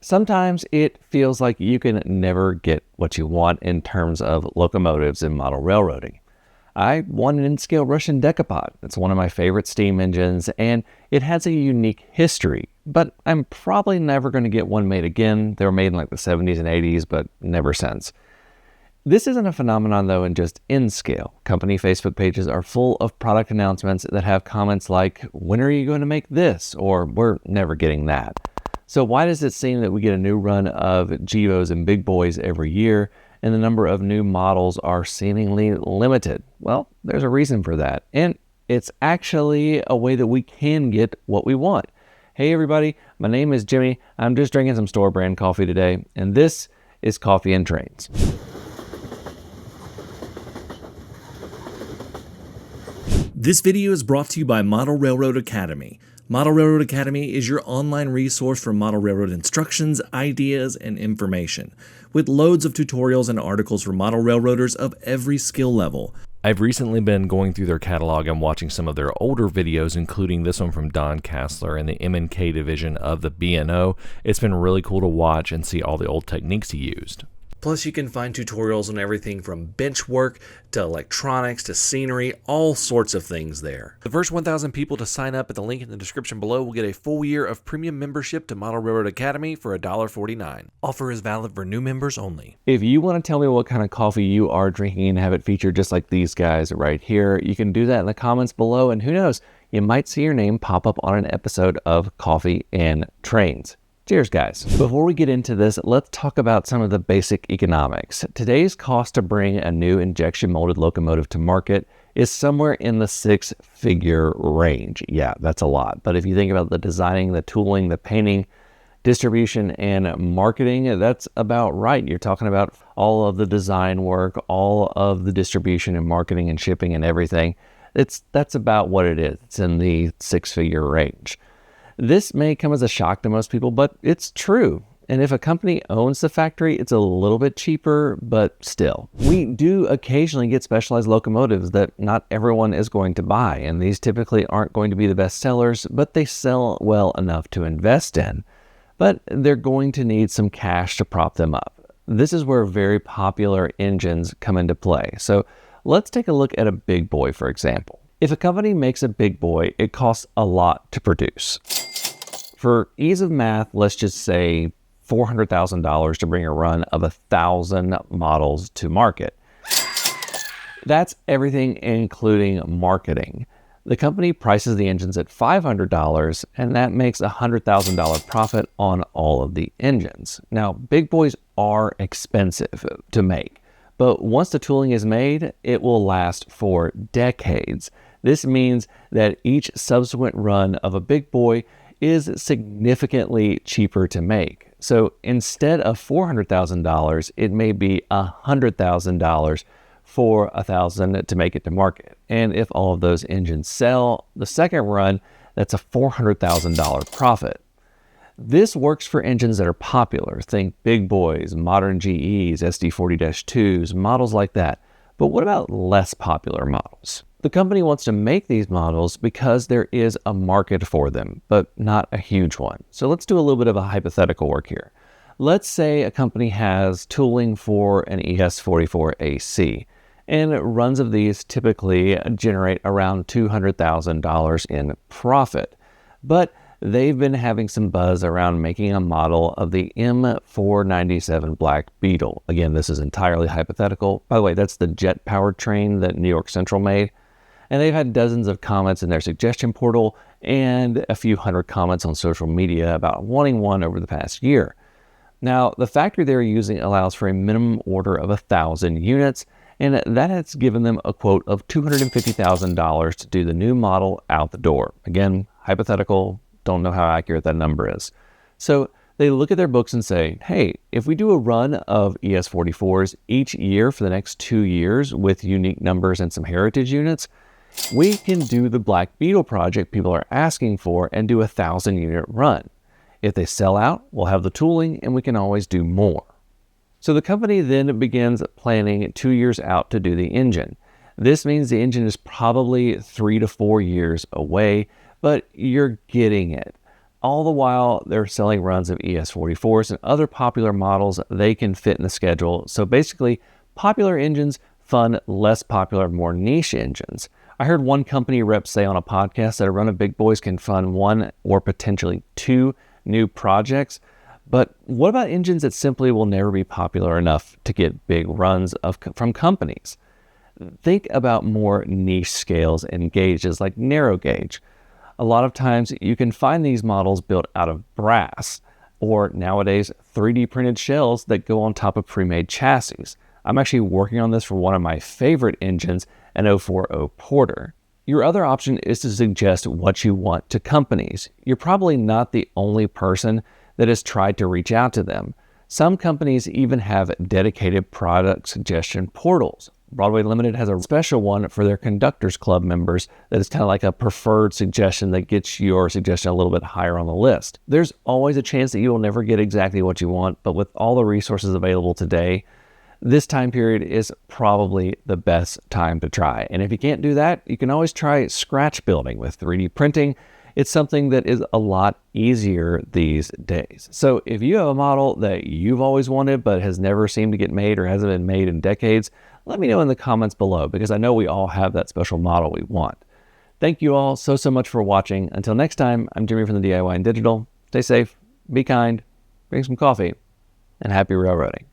Sometimes it feels like you can never get what you want in terms of locomotives and model railroading. I want an N-scale Russian decapod. It's one of my favorite steam engines, and it has a unique history, but I'm probably never going to get one made again. They were made in like the 70s and 80s, but never since. This isn't a phenomenon, though, in just N-scale. Company Facebook pages are full of product announcements that have comments like, "When are you going to make this?" or "We're never getting that." So why does it seem that we get a new run of Gevos and Big Boys every year, and the number of new models are seemingly limited? Well, there's a reason for that, and it's actually a way that we can get what we want. Hey everybody, my name is Jimmy. I'm just drinking some store brand coffee today, and this is Coffee and Trains. This video is brought to you by Model Railroad Academy. Model Railroad Academy is your online resource for model railroad instructions, ideas, and information, with loads of tutorials and articles for model railroaders of every skill level. I've recently been going through their catalog and watching some of their older videos, including this one from Don Kassler and the M&K division of the B&O. It's been really cool to watch and see all the old techniques he used. Plus, you can find tutorials on everything from bench work to electronics to scenery, all sorts of things there. The first 1,000 people to sign up at the link in the description below will get a full year of premium membership to Model Railroad Academy for $1.49. Offer is valid for new members only. If you want to tell me what kind of coffee you are drinking and have it featured just like these guys right here, you can do that in the comments below, and who knows, you might see your name pop up on an episode of Coffee and Trains. Cheers, guys. Before we get into this, let's talk about some of the basic economics. Today's cost to bring a new injection molded locomotive to market is somewhere in the six-figure range. Yeah, that's a lot. But if you think about the designing, the tooling, the painting, distribution, and marketing, that's about right. You're talking about all of the design work, all of the distribution and marketing and shipping and everything. That's about what it is. It's in the six-figure range. This may come as a shock to most people, but it's true. And if a company owns the factory, it's a little bit cheaper, but still. We do occasionally get specialized locomotives that not everyone is going to buy, and these typically aren't going to be the best sellers, but they sell well enough to invest in. But they're going to need some cash to prop them up. This is where very popular engines come into play. So let's take a look at a big boy, for example. If a company makes a big boy, it costs a lot to produce. For ease of math, let's just say $400,000 to bring a run of 1,000 models to market. That's everything including marketing. The company prices the engines at $500, and that makes a $100,000 profit on all of the engines. Now, big boys are expensive to make, but once the tooling is made, it will last for decades. This means that each subsequent run of a big boy is significantly cheaper to make. So instead of $400,000, it may be $100,000 for 1,000 to make it to market. And if all of those engines sell, the second run, that's a $400,000 profit. This works for engines that are popular. Think big boys, modern GEs, SD40-2s, models like that. But what about less popular models? The company wants to make these models because there is a market for them, but not a huge one. So let's do a little bit of a hypothetical work here. Let's say a company has tooling for an ES44AC, and runs of these typically generate around $200,000 in profit. But they've been having some buzz around making a model of the M497 Black Beetle. Again, this is entirely hypothetical. By the way, that's the jet-powered train that New York Central made. And they've had dozens of comments in their suggestion portal and a few hundred comments on social media about wanting one over the past year. Now, the factory they're using allows for a minimum order of 1,000 units, and that has given them a quote of $250,000 to do the new model out the door. Again, hypothetical, don't know how accurate that number is. So they look at their books and say, hey, if we do a run of ES44s each year for the next 2 years with unique numbers and some heritage units, we can do the Black Beetle project people are asking for and do a 1,000 unit run. If they sell out, we'll have the tooling and we can always do more. So the company then begins planning 2 years out to do the engine. This means the engine is probably 3 to 4 years away, but you're getting it. All the while, they're selling runs of ES44s and other popular models they can fit in the schedule. So basically, popular engines fund less popular, more niche engines. I heard one company rep say on a podcast that a run of big boys can fund one or potentially two new projects. But what about engines that simply will never be popular enough to get big runs from companies? Think about more niche scales and gauges like narrow gauge. A lot of times you can find these models built out of brass or nowadays 3D printed shells that go on top of pre-made chassis. I'm actually working on this for one of my favorite engines, an 040 Porter. Your other option is to suggest what you want to companies. You're probably not the only person that has tried to reach out to them. Some companies even have dedicated product suggestion portals. Broadway Limited has a special one for their Conductors Club members that is kind of like a preferred suggestion that gets your suggestion a little bit higher on the list. There's always a chance that you will never get exactly what you want, but with all the resources available today, this time period is probably the best time to try. And if you can't do that, you can always try scratch building with 3D printing. It's something that is a lot easier these days. So if you have a model that you've always wanted but has never seemed to get made or hasn't been made in decades, let me know in the comments below, because I know we all have that special model we want. Thank you all so much for watching. Until next time, I'm Jimmy from the DIY and Digital. Stay safe, be kind, drink some coffee, and happy railroading.